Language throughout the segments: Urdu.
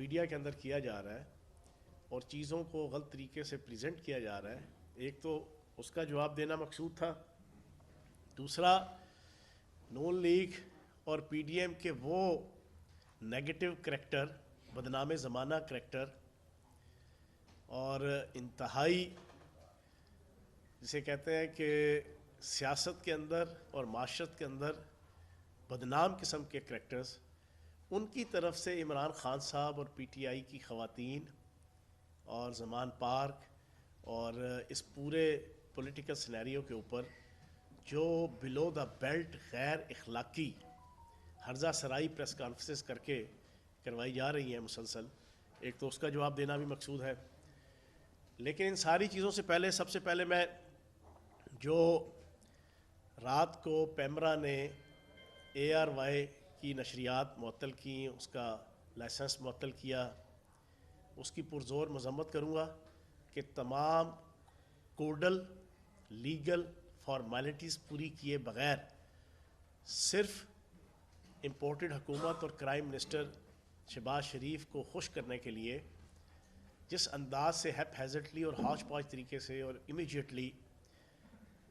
میڈیا کے اندر کیا جا رہا ہے اور چیزوں کو غلط طریقے سے پریزنٹ کیا جا رہا ہے، ایک تو اس کا جواب دینا مقصود تھا، دوسرا نون لیگ اور پی ڈی ایم کے وہ نیگیٹو کریکٹر، بدنام زمانہ کریکٹر اور انتہائی جسے کہتے ہیں کہ سیاست کے اندر اور معاشرت کے اندر بدنام قسم کے کریکٹرز، ان کی طرف سے عمران خان صاحب اور پی ٹی آئی کی خواتین اور زمان پارک اور اس پورے پولیٹیکل سینیریو کے اوپر جو بلو دا بیلٹ غیر اخلاقی ہرزہ سرائی پریس کانفرنسز کر کے کروائی جا رہی ہیں مسلسل، ایک تو اس کا جواب دینا بھی مقصود ہے۔ لیکن ان ساری چیزوں سے پہلے سب سے پہلے میں جو رات کو پیمرا نے اے آر وائی کی نشریات معطل کی، اس کا لائسنس معطل کیا، اس کی پرزور مذمت کروں گا کہ تمام کوڈل لیگل فارمیلٹیز پوری کیے بغیر صرف امپورٹڈ حکومت اور کرائم منسٹر شہباز شریف کو خوش کرنے کے لیے جس انداز سے ہیپ ہیزٹلی اور ہاش پاش طریقے سے اور امیجیٹلی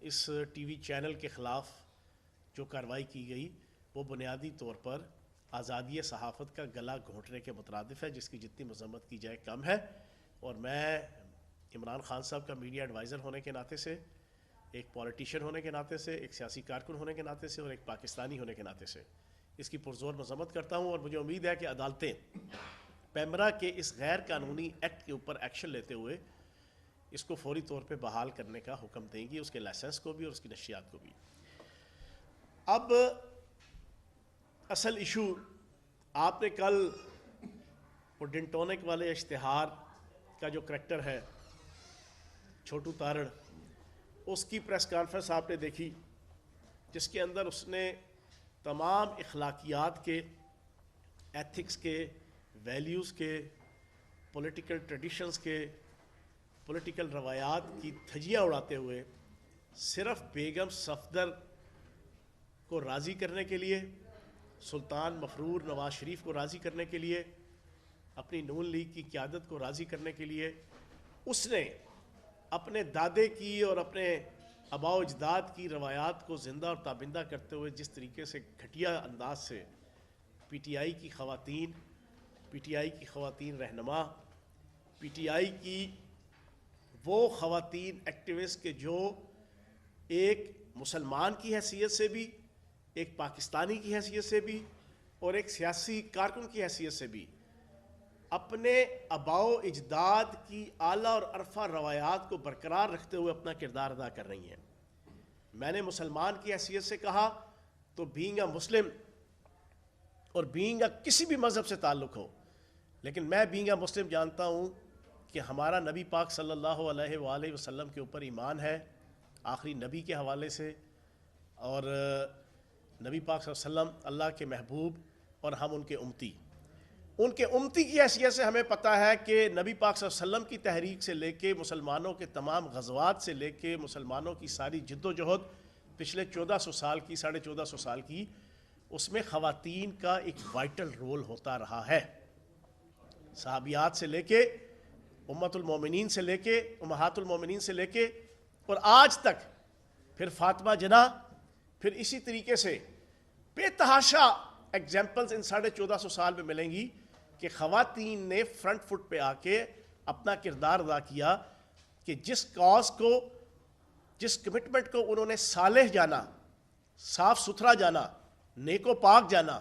اس ٹی وی چینل کے خلاف جو کارروائی کی گئی، وہ بنیادی طور پر آزادی صحافت کا گلا گھونٹنے کے مترادف ہے، جس کی جتنی مذمت کی جائے کم ہے۔ اور میں عمران خان صاحب کا میڈیا ایڈوائزر ہونے کے ناطے سے، ایک پولیٹیشین ہونے کے ناطے سے، ایک سیاسی کارکن ہونے کے ناطے سے اور ایک پاکستانی ہونے کے ناطے سے اس کی پرزور مذمت کرتا ہوں، اور مجھے امید ہے کہ عدالتیں پیمرا کے اس غیر قانونی ایکٹ کے اوپر ایکشن لیتے ہوئے اس کو فوری طور پہ بحال کرنے کا حکم دیں گی، اس کے لائسنس کو بھی اور اس کی نشریات کو بھی۔ اب اصل ایشو، آپ نے کل وہ ڈنٹونک والے اشتہار کا جو کریکٹر ہے چھوٹو تارڑ، اس کی پریس کانفرنس آپ نے دیکھی، جس کے اندر اس نے تمام اخلاقیات کے، ایتھکس کے، ویلیوز کے، پولیٹیکل ٹریڈیشنز کے، پولیٹیکل روایات کی دھجیاں اڑاتے ہوئے صرف بیگم صفدر کو راضی کرنے کے لیے، سلطان مفرور نواز شریف کو راضی کرنے کے لیے، اپنی نون لیگ کی قیادت کو راضی کرنے کے لیے اس نے اپنے دادے کی اور اپنے آباء و اجداد کی روایات کو زندہ اور تابندہ کرتے ہوئے جس طریقے سے گھٹیا انداز سے پی ٹی آئی کی خواتین رہنما، پی ٹی آئی کی وہ خواتین ایکٹیوسٹ کے جو ایک مسلمان کی حیثیت سے بھی، ایک پاکستانی کی حیثیت سے بھی اور ایک سیاسی کارکن کی حیثیت سے بھی اپنے آباء و اجداد کی اعلیٰ اور عرفہ روایات کو برقرار رکھتے ہوئے اپنا کردار ادا کر رہی ہیں۔ میں نے مسلمان کی حیثیت سے کہا تو بینگ اے مسلم اور بینگ اے کسی بھی مذہب سے تعلق ہو، لیکن میں بینگ اے مسلم جانتا ہوں کہ ہمارا نبی پاک صلی اللہ علیہ وآلہ وسلم کے اوپر ایمان ہے، آخری نبی کے حوالے سے، اور نبی پاک صلی اللہ علیہ وسلم اللہ کے محبوب اور ہم ان کے امتی کی حیثیت سے ہمیں پتہ ہے کہ نبی پاک صلی اللہ علیہ وسلم کی تحریک سے لے کے مسلمانوں کے تمام غزوات سے لے کے مسلمانوں کی ساری جد و جہد پچھلے 1400 سال کی، 1450 سال کی، اس میں خواتین کا ایک وائٹل رول ہوتا رہا ہے، صحابیات سے لے کے، امت المومنین سے لے کے، امہات المومنین سے لے کے اور آج تک پھر فاطمہ جناح، پھر اسی طریقے سے بے تحاشا ایگزامپلز ان 1450 سال میں ملیں گی کہ خواتین نے فرنٹ فٹ پہ آ کے اپنا کردار ادا کیا کہ جس کاز کو، جس کمٹمنٹ کو انہوں نے صالح جانا، صاف ستھرا جانا، نیک و پاک جانا،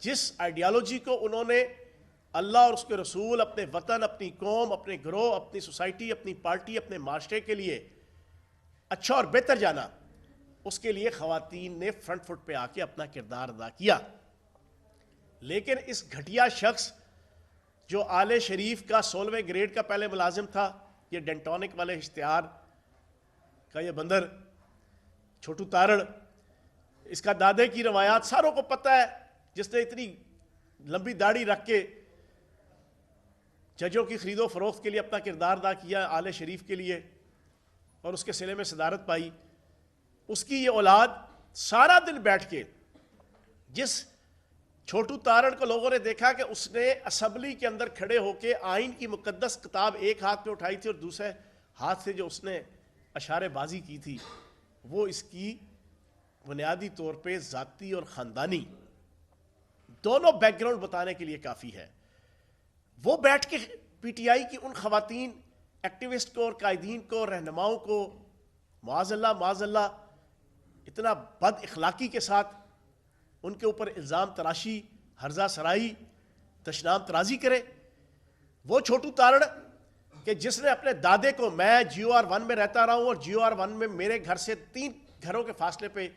جس آئیڈیالوجی کو انہوں نے اللہ اور اس کے رسول، اپنے وطن، اپنی قوم، اپنے گروہ، اپنی سوسائٹی، اپنی پارٹی، اپنے معاشرے کے لیے اچھا اور بہتر جانا، اس کے لیے خواتین نے فرنٹ فٹ پہ آ کے اپنا کردار ادا کیا۔ لیکن اس گھٹیا شخص جو آل شریف کا 16ویں گریڈ کا پہلے ملازم تھا، یہ ڈنٹونک والے اشتہار کا یہ بندر چھوٹو تارڑ، اس کا دادے کی روایات ساروں کو پتہ ہے، جس نے اتنی لمبی داڑھی رکھ کے ججوں کی خرید و فروخت کے لیے اپنا کردار ادا کیا آل شریف کے لیے اور اس کے صلے میں صدارت پائی، اس کی یہ اولاد سارا دن بیٹھ کے جس چھوٹو تارڑ کو لوگوں نے دیکھا کہ اس نے اسمبلی کے اندر کھڑے ہو کے آئین کی مقدس کتاب ایک ہاتھ میں اٹھائی تھی اور دوسرے ہاتھ سے جو اس نے اشارے بازی کی تھی وہ اس کی بنیادی طور پہ ذاتی اور خاندانی دونوں بیک گراؤنڈ بتانے کے لیے کافی ہے. وہ بیٹھ کے پی ٹی آئی کی ان خواتین ایکٹیوسٹ کو اور قائدین کو اور رہنماؤں کو معاذ اللہ اتنا بد اخلاقی کے ساتھ ان کے اوپر الزام تراشی، ہرزہ سرائی، تشنام ترازی کرے. وہ چھوٹو تارڑ کہ جس نے اپنے دادے کو، میں جیو آر 1 میں رہتا رہا ہوں اور جیو آر 1 میں میرے گھر سے 3 گھروں کے فاصلے پہ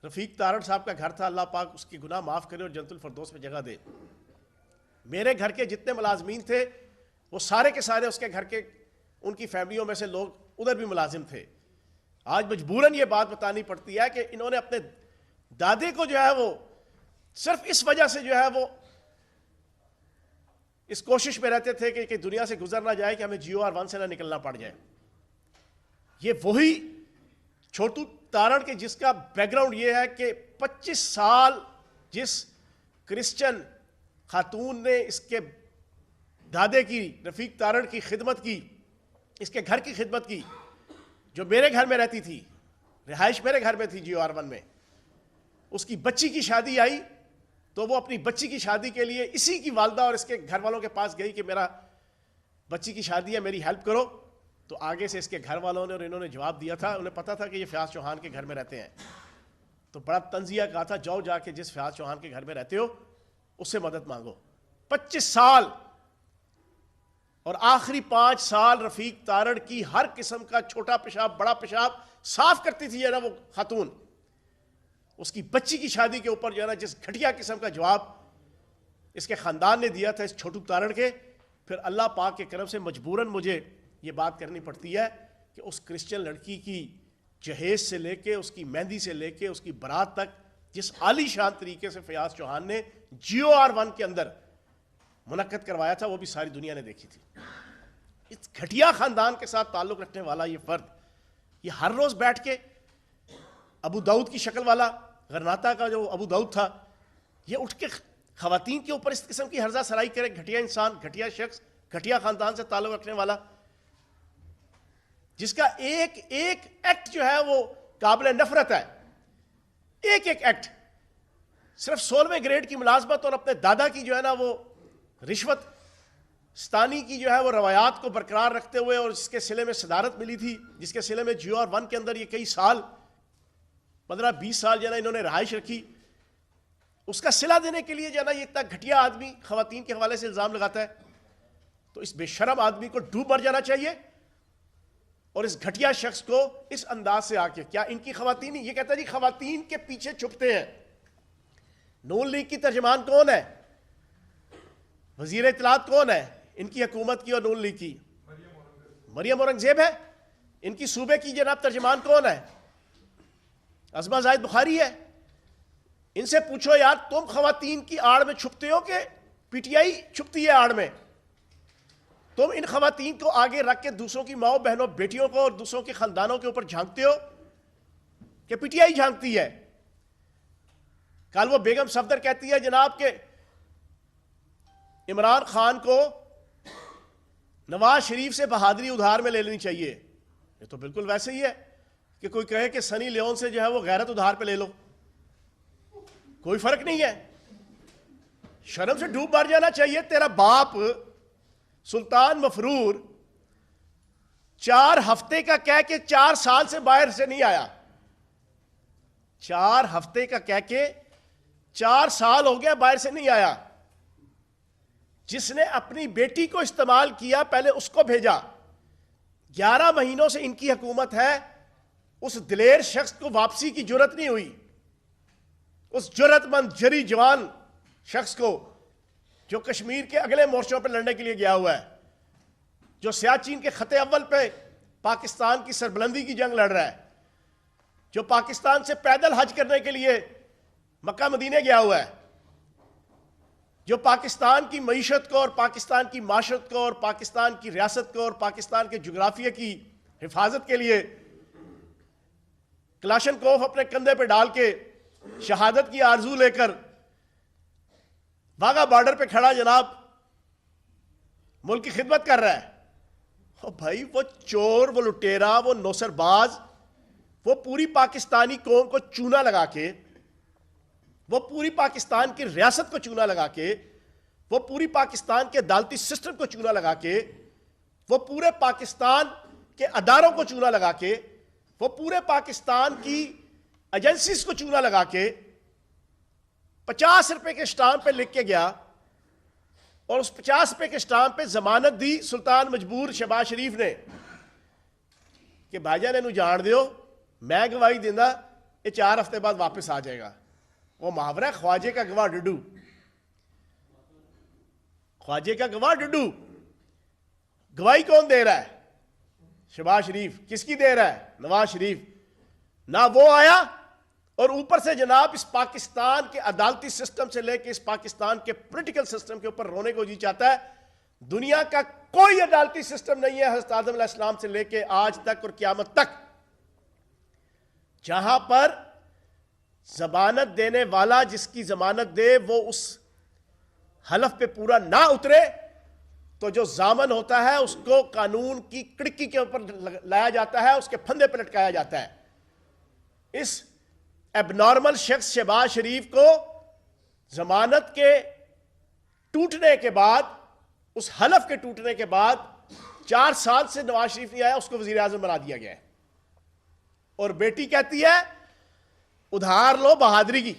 رفیق تارڑ صاحب کا گھر تھا، اللہ پاک اس کی گناہ معاف کرے اور جنت الفردوس میں جگہ دے. میرے گھر کے جتنے ملازمین تھے وہ سارے کے سارے اس کے گھر کے ان کی فیملیوں میں سے لوگ ادھر بھی ملازم تھے. آج مجبوراً یہ بات بتانی پڑتی ہے کہ انہوں نے اپنے دادے کو جو ہے وہ صرف اس وجہ سے جو ہے وہ اس کوشش میں رہتے تھے کہ دنیا سے گزر نہ جائے کہ ہمیں جیو آر 1 سے نہ نکلنا پڑ جائے. یہ وہی چھوٹو تارڑ کے جس کا بیک گراؤنڈ یہ ہے کہ 25 سال جس کرسچن خاتون نے اس کے دادے کی، رفیق تارڑ کی خدمت کی، اس کے گھر کی خدمت کی، جو میرے گھر میں رہتی تھی، رہائش میرے گھر میں تھی جیو آر 1 میں. اس کی بچی کی شادی آئی تو وہ اپنی بچی کی شادی کے لیے اسی کی والدہ اور اس کے گھر والوں کے پاس گئی کہ میرا بچی کی شادی ہے، میری ہیلپ کرو. تو آگے سے اس کے گھر والوں نے اور انہوں نے جواب دیا تھا، انہیں پتا تھا کہ یہ فیاض چوہان کے گھر میں رہتے ہیں، تو بڑا تنزیہ کہا تھا جاؤ جا کے جس فیاض چوہان کے گھر میں رہتے ہو اس سے مدد مانگو. 25 سال اور آخری 5 سال رفیق تارڑ کی ہر قسم کا چھوٹا پیشاب بڑا پیشاب صاف کرتی تھی نا وہ خاتون. اس کی بچی کی شادی کے اوپر جو ہے نا جس گھٹیا قسم کا جواب اس کے خاندان نے دیا تھا اس چھوٹو تارڑ کے، پھر اللہ پاک کے کرم سے مجبوراً مجھے یہ بات کرنی پڑتی ہے کہ اس کرسچن لڑکی کی جہیز سے لے کے اس کی مہندی سے لے کے اس کی برات تک جس عالی شان طریقے سے فیاض چوہان نے جیو آر 1 کے اندر منعقد کروایا تھا وہ بھی ساری دنیا نے دیکھی تھی. اس گھٹیا خاندان کے ساتھ تعلق رکھنے والا یہ فرد یہ ہر روز بیٹھ کے ابو داؤد کی شکل والا غرناطہ کا جو ابو داؤد تھا یہ اٹھ کے خواتین کے اوپر اس قسم کی ہرزہ سرائی کرے. گھٹیا انسان، گھٹیا شخص، گھٹیا خاندان سے تعلق رکھنے والا جس کا ایک ایکٹ جو ہے وہ قابل نفرت ہے. ایک ایکٹ صرف 16ویں گریڈ کی ملازمت اور اپنے دادا کی جو ہے نا وہ رشوت ستانی کی جو ہے وہ روایات کو برقرار رکھتے ہوئے اور جس کے صلے میں صدارت ملی تھی، جس کے صلے میں جیو آر 1 کے اندر یہ کئی سال 15-20 سال جو ہے نا انہوں نے رہائش رکھی، اس کا صلہ دینے کے لیے جو ہے نا یہ اتنا گھٹیا آدمی خواتین کے حوالے سے الزام لگاتا ہے. تو اس بے شرم آدمی کو ڈوب مر جانا چاہیے اور اس گھٹیا شخص کو اس انداز سے آ کے کیا ان کی خواتین، یہ کہتا ہے جی خواتین کے پیچھے چھپتے ہیں. نون لیگ کی ترجمان کون ہے؟ وزیر اطلاعات کون ہے ان کی حکومت کی اور نون لیگ کی؟ مریم اورنگزیب ہے. ان کی صوبے کی جناب ترجمان کون ہے؟ عظمہ زاہد بخاری ہے. ان سے پوچھو یار تم خواتین کی آڑ میں چھپتے ہو کہ پی ٹی آئی چھپتی ہے آڑ میں؟ تم ان خواتین کو آگے رکھ کے دوسروں کی ماؤں بہنوں بیٹیوں کو اور دوسروں کے خاندانوں کے اوپر جھانکتے ہو کہ پی ٹی آئی جھانکتی ہے؟ کل وہ بیگم صفدر کہتی ہے جناب کہ عمران خان کو نواز شریف سے بہادری ادھار میں لے لینی چاہیے. یہ تو بالکل ویسے ہی ہے کہ کوئی کہے کہ سنی لیون سے جو ہے وہ غیرت ادھار پہ لے لو، کوئی فرق نہیں ہے. شرم سے ڈوب مر جانا چاہیے. تیرا باپ سلطان مفرور 4 ہفتے کا کہہ کے 4 سال سے باہر سے نہیں آیا. 4 ہفتے کا کہہ کے 4 سال ہو گیا باہر سے نہیں آیا. جس نے اپنی بیٹی کو استعمال کیا پہلے اس کو بھیجا. 11 مہینوں سے ان کی حکومت ہے. اس دلیر شخص کو واپسی کی جرت نہیں ہوئی. اس جرت مند جری جوان شخص کو جو کشمیر کے اگلے مورچوں پہ لڑنے کے لیے گیا ہوا ہے، جو سیاچین کے خط اول پہ پاکستان کی سربلندی کی جنگ لڑ رہا ہے، جو پاکستان سے پیدل حج کرنے کے لیے مکہ مدینے گیا ہوا ہے، جو پاکستان کی معیشت کو اور پاکستان کی معاشرت کو اور پاکستان کی ریاست کو اور پاکستان کے جغرافیہ کی حفاظت کے لیے کلاشن کوف اپنے کندھے پہ ڈال کے شہادت کی آرزو لے کر واگا بارڈر پہ کھڑا جناب ملک کی خدمت کر رہا ہے. بھائی وہ چور، وہ لٹیرا، وہ نوسر باز، وہ پوری پاکستانی قوم کو چونا لگا کے، وہ پوری پاکستان کی ریاست کو چونا لگا کے، وہ پوری پاکستان کے عدالتی سسٹم کو چونا لگا کے، وہ پورے پاکستان کے اداروں کو چونا لگا کے، وہ پورے پاکستان کی ایجنسیز کو چونا لگا کے 50 روپے کے اسٹامپ پہ لکھ کے گیا اور اس 50 روپے کے اسٹامپ پہ ضمانت دی سلطان مجبور شہباز شریف نے کہ بھائی جان انہوں جان دیو، میں گواہی دینا، یہ 4 ہفتے بعد واپس آ جائے گا. وہ محاورہ ہے خواجے کا گواہ ڈڈو. خواجے کا گواہ ڈڈو. گواہی کون دے رہا ہے؟ شہباز شریف. کس کی دے رہا ہے؟ نواز شریف. نہ وہ آیا، اور اوپر سے جناب اس پاکستان کے عدالتی سسٹم سے لے کے اس پاکستان کے پولیٹیکل سسٹم کے اوپر رونے کو جی چاہتا ہے. دنیا کا کوئی عدالتی سسٹم نہیں ہے حضرت آدم علیہ السلام سے لے کے آج تک اور قیامت تک جہاں پر ضمانت دینے والا جس کی ضمانت دے وہ اس حلف پہ پورا نہ اترے تو جو ضامن ہوتا ہے اس کو قانون کی کڑکی کے اوپر لایا جاتا ہے، اس کے پھندے پہ لٹکایا جاتا ہے. اس ایب نارمل شخص شہباز شریف کو ضمانت کے ٹوٹنے کے بعد، اس حلف کے ٹوٹنے کے بعد 4 سال سے نواز شریف نہیں آیا، اس کو وزیر اعظم بنا دیا گیا ہے. اور بیٹی کہتی ہے ادھار لو بہادری کی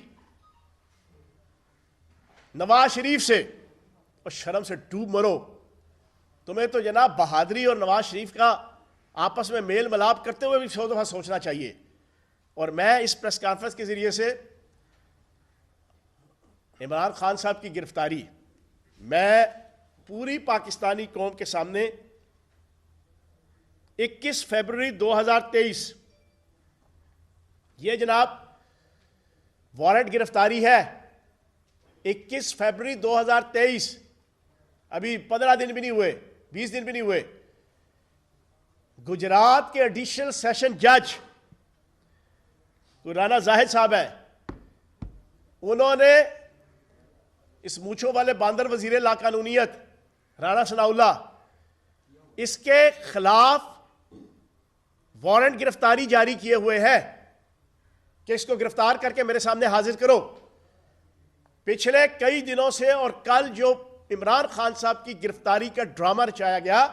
نواز شریف سے، اور شرم سے ڈوب مرو. تمہیں تو جناب بہادری اور نواز شریف کا آپس میں میل ملاپ کرتے ہوئے بھی 100 دفعہ سوچنا چاہیے. اور میں اس پریس کانفرنس کے ذریعے سے عمران خان صاحب کی گرفتاری میں پوری پاکستانی قوم کے سامنے 21 فروری 2023 یہ جناب وارنٹ گرفتاری ہے. 21 فروری 2023، ابھی 15 دن بھی نہیں ہوئے، 20 دن بھی نہیں ہوئے. گجرات کے ایڈیشنل سیشن جج رانا زاہد صاحب ہیں، انہوں نے اس مونچھوں والے باندر وزیر لا قانونیت رانا ثناء اللہ اس کے خلاف وارنٹ گرفتاری جاری کیے ہوئے ہیں کہ اس کو گرفتار کر کے میرے سامنے حاضر کرو. پچھلے کئی دنوں سے اور کل جو عمران خان صاحب کی گرفتاری کا ڈرامہ رچایا گیا،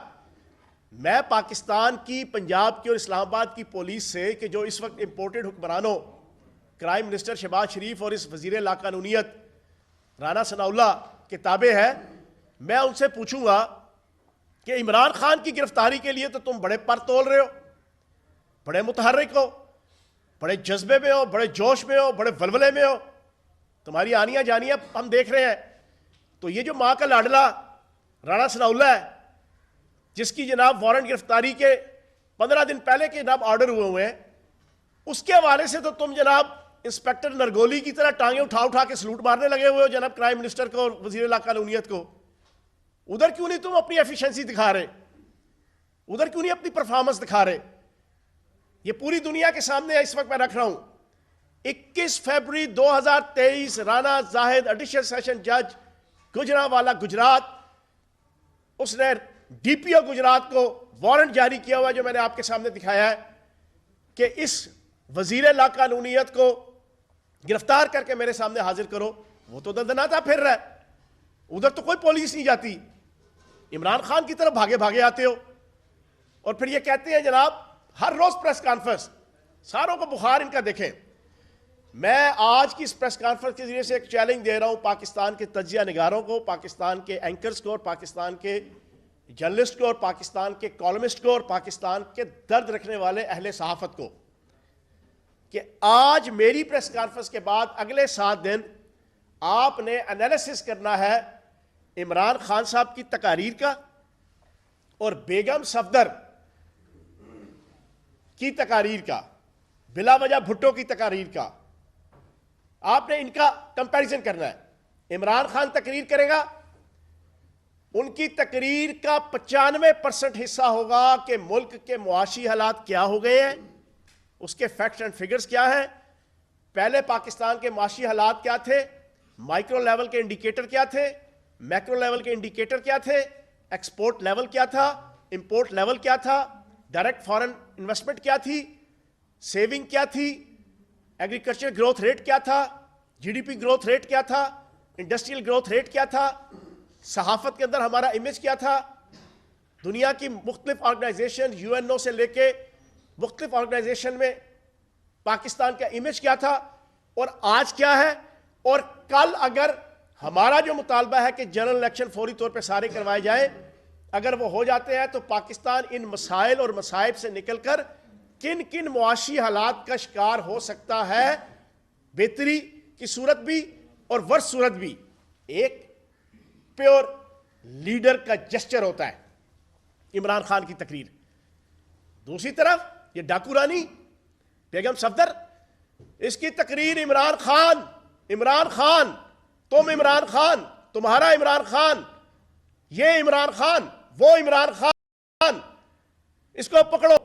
میں پاکستان کی، پنجاب کی اور اسلام آباد کی پولیس سے کہ جو اس وقت امپورٹڈ حکمرانوں کرائم منسٹر شہباز شریف اور اس وزیر لا قانونیت رانا ثناء اللہ کے تابع ہے، میں ان سے پوچھوں گا کہ عمران خان کی گرفتاری کے لیے تو تم بڑے پر تول رہے ہو، بڑے متحرک ہو، بڑے جذبے میں ہو، بڑے جوش میں ہو، بڑے ولولے میں ہو، تمہاری آنیاں جانیاں ہم دیکھ رہے ہیں. تو یہ جو ماں کا لاڈلا رانا ثناء اللہ ہے جس کی جناب وارنٹ گرفتاری کے 15 دن پہلے کے جناب آرڈر ہوئے ہیں، اس کے حوالے سے تو تم جناب انسپیکٹر نرگولی کی طرح ٹانگیں اٹھا کے سلوٹ مارنے لگے ہوئے ہو جناب کرائم منسٹر کو اور وزیر لا قانونیت کو. ادھر کیوں نہیں تم اپنی ایفیشنسی دکھا رہے؟ ادھر کیوں نہیں اپنی پرفارمنس دکھا رہے؟ یہ پوری دنیا کے سامنے اس وقت میں رکھ رہا ہوں. 21 فروری 2023 رانا زاہد ایڈیشنل سیشن جج گجرانوالہ گجرات، اس نے ڈی پی او گجرات کو وارنٹ جاری کیا ہوا جو میں نے آپ کے سامنے دکھایا ہے کہ اس وزیر لا قانونیت کو گرفتار کر کے میرے سامنے حاضر کرو. وہ تو دندناتا پھر رہا ہے، ادھر تو کوئی پولیس نہیں جاتی. عمران خان کی طرف بھاگے بھاگے آتے ہو اور پھر یہ کہتے ہیں جناب ہر روز پریس کانفرنس، ساروں کو بخار ان کا دیکھیں. میں آج کی اس پریس کانفرنس کے ذریعے سے ایک چیلنج دے رہا ہوں پاکستان کے تجزیہ نگاروں کو، پاکستان کے اینکرز کو اور پاکستان کے جرنلسٹ کو اور پاکستان کے کالمسٹ کو اور پاکستان کے درد رکھنے والے اہل صحافت کو کہ آج میری پریس کانفرنس کے بعد اگلے 7 دن آپ نے انالیسس کرنا ہے عمران خان صاحب کی تقاریر کا اور بیگم صفدر کی تقاریر کا، بلا وجہ بھٹو کی تقاریر کا. آپ نے ان کا کمپیریزن کرنا ہے. عمران خان تقریر کرے گا، ان کی تقریر کا 95% حصہ ہوگا کہ ملک کے معاشی حالات کیا ہو گئے ہیں، اس کے فیکٹس اینڈ فگرز کیا ہیں، پہلے پاکستان کے معاشی حالات کیا تھے، مائکرو لیول کے انڈیکیٹر کیا تھے, میکرو لیول کے انڈیکیٹر کیا تھے, ایکسپورٹ لیول کیا تھا, امپورٹ لیول کیا تھا, ڈائریکٹ فارن انویسٹمنٹ کیا تھی, سیونگ کیا تھی, ایگریکلچر گروتھ ریٹ کیا تھا, G D P growth rate کیا تھا, انڈسٹریل گروتھ ریٹ کیا تھا, صحافت کے اندر ہمارا امیج کیا تھا, دنیا کی مختلف آرگنائزیشن یو این او سے لے کے مختلف آرگنائزیشن میں پاکستان کا امیج کیا تھا, اور آج کیا ہے. اور کل اگر ہمارا جو مطالبہ ہے کہ جنرل الیکشن فوری طور پہ سارے کروائے جائیں, اگر وہ ہو جاتے ہیں تو پاکستان ان مسائل اور مصائب سے نکل کر کن کن معاشی حالات کا شکار ہو سکتا ہے, بہتری کی صورت بھی اور ورس صورت بھی. ایک پیور لیڈر کا جسچر ہوتا ہے عمران خان کی تقریر, دوسری طرف یہ ڈاکو رانی بیگم صفدر, اس کی تقریر عمران خان, تم عمران خان, تمہارا عمران خان, یہ عمران خان, وہ عمران خان, اس کو پکڑو,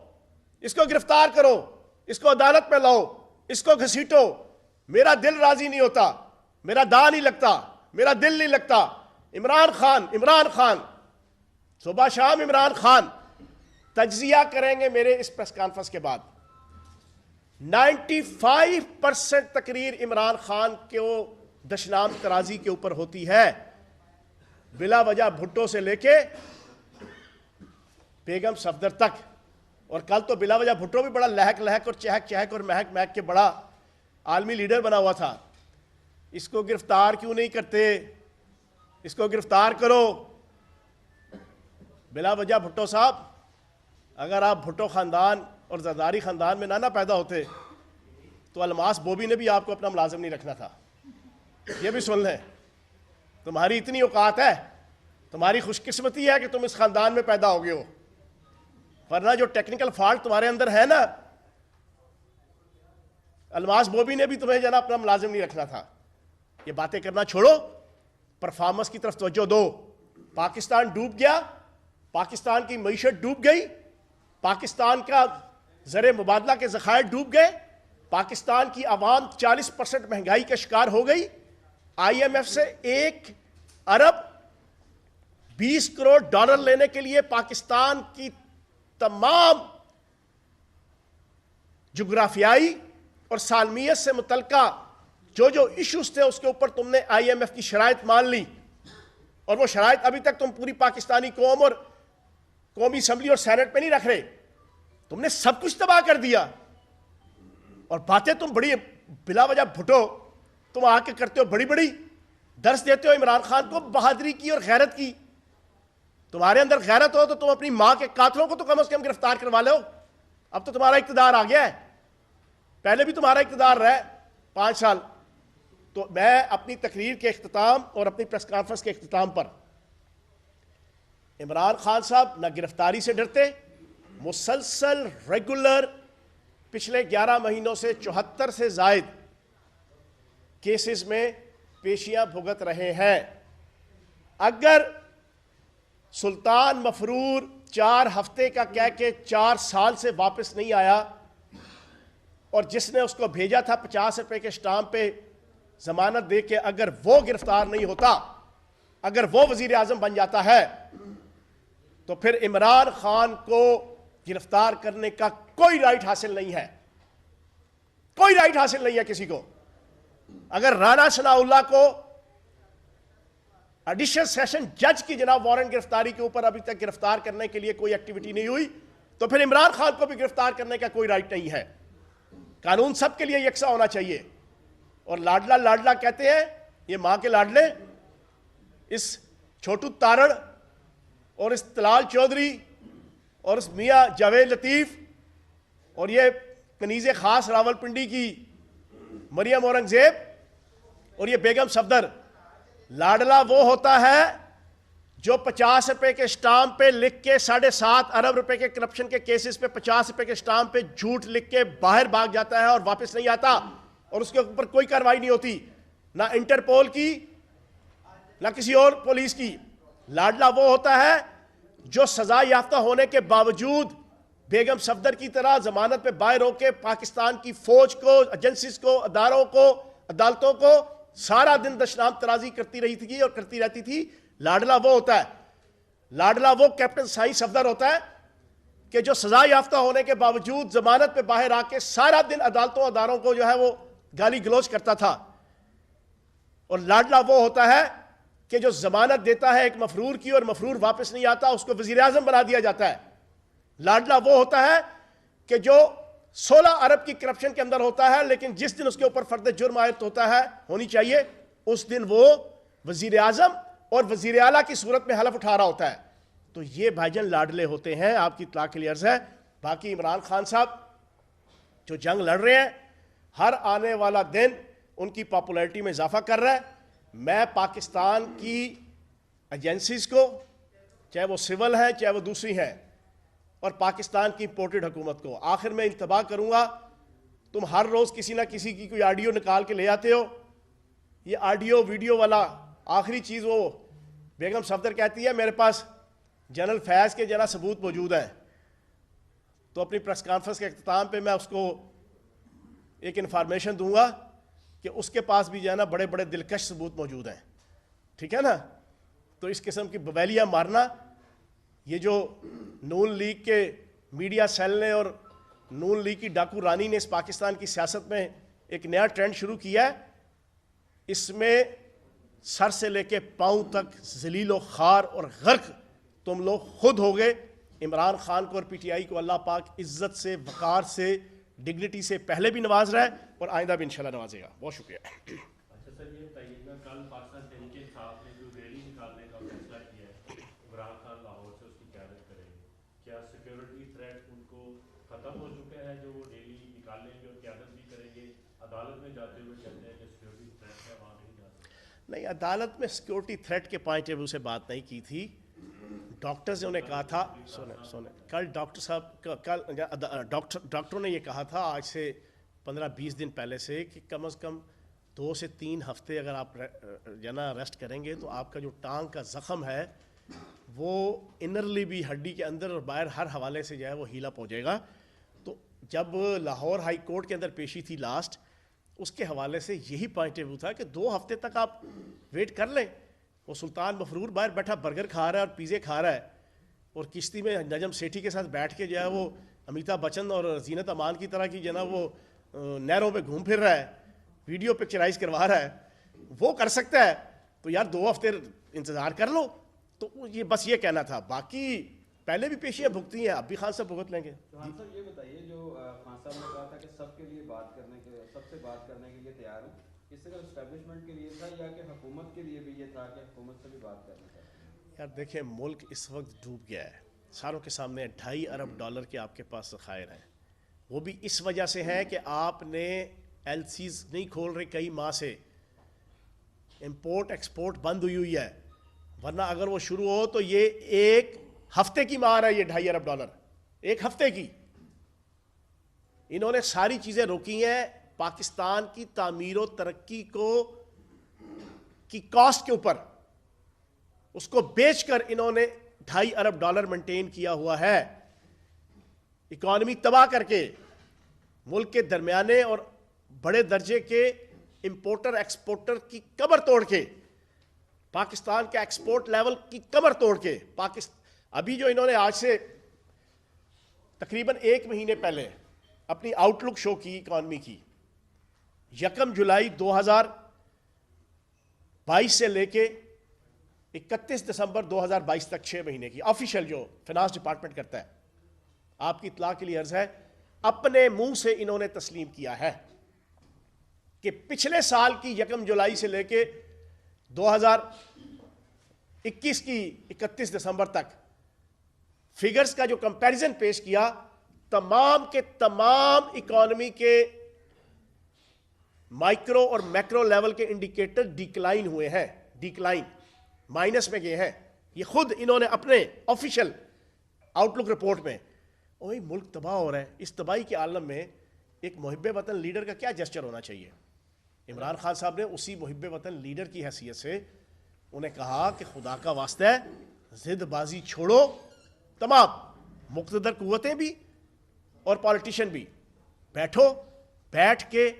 اس کو گرفتار کرو, اس کو عدالت میں لاؤ, اس کو گھسیٹو, میرا دل راضی نہیں ہوتا, میرا دا نہیں لگتا, میرا دل نہیں لگتا. عمران خان, صبح شام عمران خان. تجزیہ کریں گے میرے اس پریس کانفرنس کے بعد. 95% تقریر عمران خان کو دشنام ترازی کے اوپر ہوتی ہے, بلا وجہ بھٹو سے لے کے بیگم صفدر تک. اور کل تو بلا وجہ بھٹو بھی بڑا لہک اور چہک اور مہک کے بڑا عالمی لیڈر بنا ہوا تھا. اس کو گرفتار کیوں نہیں کرتے, اس کو گرفتار کرو. بلا وجہ بھٹو صاحب, اگر آپ بھٹو خاندان اور زرداری خاندان میں نہ پیدا ہوتے تو الماس بوبی نے بھی آپ کو اپنا ملازم نہیں رکھنا تھا. یہ بھی سن لیں, تمہاری اتنی اوقات ہے, تمہاری خوش قسمتی ہے کہ تم اس خاندان میں پیدا ہو گئے ہو, ورنہ جو ٹیکنیکل فالٹ تمہارے اندر ہے نا, الماس بوبی نے بھی تمہیں جنا اپنا ملازم نہیں رکھنا تھا. یہ باتیں کرنا چھوڑو, پرفارمنس کی طرف توجہ دو. پاکستان ڈوب گیا, پاکستان کی معیشت ڈوب گئی, پاکستان کا زر مبادلہ کے ذخائر ڈوب گئے, پاکستان کی عوام 40% مہنگائی کا شکار ہو گئی. آئی ایم ایف سے 1 ارب 20 کروڑ ڈالر لینے کے لیے پاکستان کی تمام جغرافیائی اور سالمیت سے متعلقہ جو ایشوز تھے اس کے اوپر تم نے آئی ایم ایف کی شرائط مان لی, اور وہ شرائط ابھی تک تم پوری پاکستانی قوم اور قومی اسمبلی اور سینٹ پہ نہیں رکھ رہے. تم نے سب کچھ تباہ کر دیا, اور باتیں تم بڑی بلا وجہ بھٹو تم آ کے کرتے ہو, بڑی درس دیتے ہو عمران خان کو بہادری کی اور غیرت کی. تمہارے اندر غیرت ہو تو تم اپنی ماں کے قاتلوں کو تو کم از کم گرفتار کروا لو. اب تو تمہارا اقتدار آ گیا ہے, پہلے بھی تمہارا اقتدار رہا ہے 5 سال. تو میں اپنی تقریر کے اختتام اور اپنی پریس کانفرنس کے اختتام پر, عمران خان صاحب نہ گرفتاری سے ڈرتے, مسلسل ریگولر پچھلے 11 مہینوں سے 74 سے زائد کیسز میں پیشیاں بھگت رہے ہیں. اگر سلطان مفرور 4 ہفتے کا کہہ کے 4 سال سے واپس نہیں آیا, اور جس نے اس کو بھیجا تھا 50 روپے کے اسٹامپ پہ ضمانت دے کے, اگر وہ گرفتار نہیں ہوتا, اگر وہ وزیر اعظم بن جاتا ہے, تو پھر عمران خان کو گرفتار کرنے کا کوئی رائٹ حاصل نہیں ہے, کوئی رائٹ حاصل نہیں ہے کسی کو. اگر رانا ثناء اللہ کو ایڈیشنل سیشن جج کی جناب وارنٹ گرفتاری کے اوپر ابھی تک گرفتار کرنے کے لیے کوئی ایکٹیویٹی نہیں ہوئی, تو پھر عمران خان کو بھی گرفتار کرنے کا کوئی رائٹ نہیں ہے. قانون سب کے لیے یکساں ہونا چاہیے. اور لاڈلا کہتے ہیں, یہ ماں کے لاڈلے, اس چھوٹو تارڑ اور اس طلال چودھری اور اس میاں جاوید لطیف اور یہ کنیز خاص راولپنڈی کی مریم اورنگزیب اور یہ بیگم صفدر. لاڈلا وہ ہوتا ہے جو 50 روپے کے اسٹامپ پہ لکھ کے 7.5 ارب روپے کے کرپشن کے کیسز پہ 50 روپے کے اسٹامپ پہ جھوٹ لکھ کے باہر بھاگ جاتا ہے اور واپس نہیں آتا, اور اس کے اوپر کوئی کارروائی نہیں ہوتی, نہ انٹرپول کی نہ کسی اور پولیس کی. لاڈلا وہ ہوتا ہے جو سزا یافتہ ہونے کے باوجود بیگم صفدر کی طرح ضمانت پہ باہر ہو کے پاکستان کی فوج کو, ایجنسیز کو, اداروں کو, عدالتوں کو سارا دن دشنام ترازی کرتی رہی تھی اور کرتی رہتی تھی. لاڈلا وہ ہوتا ہے, لاڈلا وہ کیپٹن سائنس افسر ہوتا ہے کہ جو سزا یافتہ ہونے کے باوجود ضمانت پہ باہر آ کے سارا دن عدالتوں اداروں کو جو ہے وہ گالی گلوچ کرتا تھا. اور لاڈلا وہ ہوتا ہے کہ جو ضمانت دیتا ہے ایک مفرور کی اور مفرور واپس نہیں آتا, اس کو وزیر اعظم بنا دیا جاتا ہے. لاڈلا وہ ہوتا ہے کہ جو 16 ارب کی کرپشن کے اندر ہوتا ہے, لیکن جس دن اس کے اوپر فرد جرم عائد ہوتا ہے, ہونی چاہیے, اس دن وہ وزیر اعظم اور وزیر اعلیٰ کی صورت میں حلف اٹھا رہا ہوتا ہے. تو یہ بھائی جان لاڈلے ہوتے ہیں. آپ کی اطلاع کے لیے عرض ہے. باقی عمران خان صاحب جو جنگ لڑ رہے ہیں, ہر آنے والا دن ان کی پاپولیرٹی میں اضافہ کر رہا ہے. میں پاکستان کی ایجنسیز کو, چاہے وہ سول ہیں چاہے وہ دوسری ہیں, اور پاکستان کی امپورٹڈ حکومت کو آخر میں انتباہ کروں گا, تم ہر روز کسی نہ کسی کی کوئی آڈیو نکال کے لے آتے ہو. یہ آڈیو ویڈیو والا آخری چیز, وہ بیگم صفدر کہتی ہے میرے پاس جنرل فیض کے جنا ثبوت موجود ہیں, تو اپنی پریس کانفرنس کے اختتام پہ میں اس کو ایک انفارمیشن دوں گا کہ اس کے پاس بھی جو ہے نا بڑے بڑے دلکش ثبوت موجود ہیں. ٹھیک ہے نا. تو اس قسم کی بویلیاں مارنا, یہ جو نون لیگ کے میڈیا سیل نے اور نون لیگ کی ڈاکو رانی نے اس پاکستان کی سیاست میں ایک نیا ٹرینڈ شروع کیا ہے, اس میں سر سے لے کے پاؤں تک ذلیل و خوار اور غرق تم لوگ خود ہو گئے. عمران خان کو اور پی ٹی آئی کو اللہ پاک عزت سے, وقار سے, ڈگنیٹی سے پہلے بھی نواز رہا ہے اور آئندہ بھی انشاءاللہ نوازے گا. بہت شکریہ. اچھا سر, یہ بتائیے گا کل پاکستان تحریک انصاف نے جو ریلی نکالنے کا فیصلہ کیا ہے, عمران خان لاہور سے اس کی قیادت کریں گے, کیا سیکیورٹی تھریٹ ان کو ختم ہو چکا ہے جو وہ ریلی نکالیں گے اور قیادت بھی کریں گے؟ عدالت میں جاتے ہوئے کہتے ہیں کہ سیکیورٹی تھریٹ ہے, وہاں نہیں جا سکتے. نہیں, عدالت میں سیکیورٹی تھریٹ کے پوائنٹ آف ویو سے بات نہیں کی تھی. ڈاکٹرز نے انہیں کہا تھا, سنیں کل ڈاکٹر صاحب, ڈاکٹروں نے یہ کہا تھا آج سے 15-20 دن پہلے سے کہ کم از کم 2 سے 3 ہفتے اگر آپ جنا ریسٹ کریں گے تو آپ کا جو ٹانگ کا زخم ہے وہ انرلی بھی ہڈی کے اندر اور باہر ہر حوالے سے جو ہے وہ ہیل اپ ہو جائے گا. تو جب لاہور ہائی کورٹ کے اندر پیشی تھی لاسٹ, اس کے حوالے سے یہی پوائنٹ آف ویو تھا کہ 2 ہفتے تک آپ ویٹ کر لیں. وہ سلطان مفرور باہر بیٹھا برگر کھا رہا ہے اور پیزے کھا رہا ہے, اور کشتی میں نجم سیٹھی کے ساتھ بیٹھ کے جو ہے وہ امیتابھ بچن اور زینت امان کی طرح کی جو ہے نا وہ نہروں پہ گھوم پھر رہا ہے, ویڈیو پکچرائز کروا رہا ہے. وہ کر سکتا ہے تو یار 2 ہفتے انتظار کر لو. تو یہ بس یہ کہنا تھا. باقی پہلے بھی پیشیاں بھگتی ہیں, اب بھی خان صاحب بھگت لیں گے. خان صاحب یہ بتائیے, جو خان صاحب نے کہا تھا کہ سب کے لیے بات کرنے کے, سب سے بات کرنے کے لیے تیار ہیں, اس سے اسٹیبلشمنٹ کے لیے تھا یا کہ حکومت کے لیے بھی یہ تھا کہ حکومت سے بھی بات کرنا چاہتے ہیں؟ یار دیکھیں, ملک اس وقت ڈوب گیا ہے. ساروں کے سامنے $2.5 ارب کے آپ کے پاس ذخائر ہیں. وہ بھی اس وجہ سے ہے کہ آپ نے ایل سیز نہیں کھول رہے کئی ماہ سے, امپورٹ ایکسپورٹ بند ہوئی ہے. ورنہ اگر وہ شروع ہو تو یہ ایک ہفتے کی مار ہے, یہ $2.5 ارب, ایک ہفتے کی. انہوں نے ساری چیزیں روکی ہیں. پاکستان کی تعمیر و ترقی کی کاسٹ کے اوپر اس کو بیچ کر انہوں نے $2.5 ارب مینٹین کیا ہوا ہے. اکانومی تباہ کر کے, ملک کے درمیانے اور بڑے درجے کے امپورٹر ایکسپورٹر کی کمر توڑ کے, پاکستان کے ایکسپورٹ لیول کی کمر توڑ کے, ابھی جو انہوں نے آج سے تقریباً 1 مہینے پہلے اپنی آؤٹ لک شو کی اکانومی کی, 1 جولائی 2022 سے لے کے 31 دسمبر 2022 تک 6 مہینے کی آفیشیل جو فائنانس ڈپارٹمنٹ کرتا ہے, آپ کی اطلاع کے لیے عرض ہے, اپنے منہ سے انہوں نے تسلیم کیا ہے کہ پچھلے سال کی 1 جولائی سے لے کے 2021 کی 31 دسمبر تک فگرز کا جو کمپیریزن پیش کیا, تمام کے تمام اکانومی کے مائکرو اور میکرو لیول کے انڈیکیٹر ڈیکلائن ہوئے ہیں, ڈیکلائن مائنس میں گئے ہیں. یہ خود انہوں نے اپنے آفیشیل آؤٹ لک رپورٹ میں. اوہ ملک تباہ ہو رہا ہے. اس تباہی کے عالم میں ایک محب وطن لیڈر کا کیا جسچر ہونا چاہیے؟ عمران خان صاحب نے اسی محب وطن لیڈر کی حیثیت سے انہیں کہا کہ خدا کا واسطہ ہے ضد بازی چھوڑو, تمام مقتدر قوتیں بھی اور پالیٹیشین بھی بیٹھو, بیٹھ کے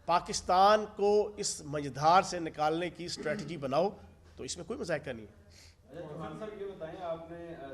پاکستان کو اس مجدھار سے نکالنے کی اسٹریٹجی بناؤ، تو اس میں کوئی مذائقہ نہیں ہے۔ اچھا چوہان صاحب یہ بتائیں، آپ نے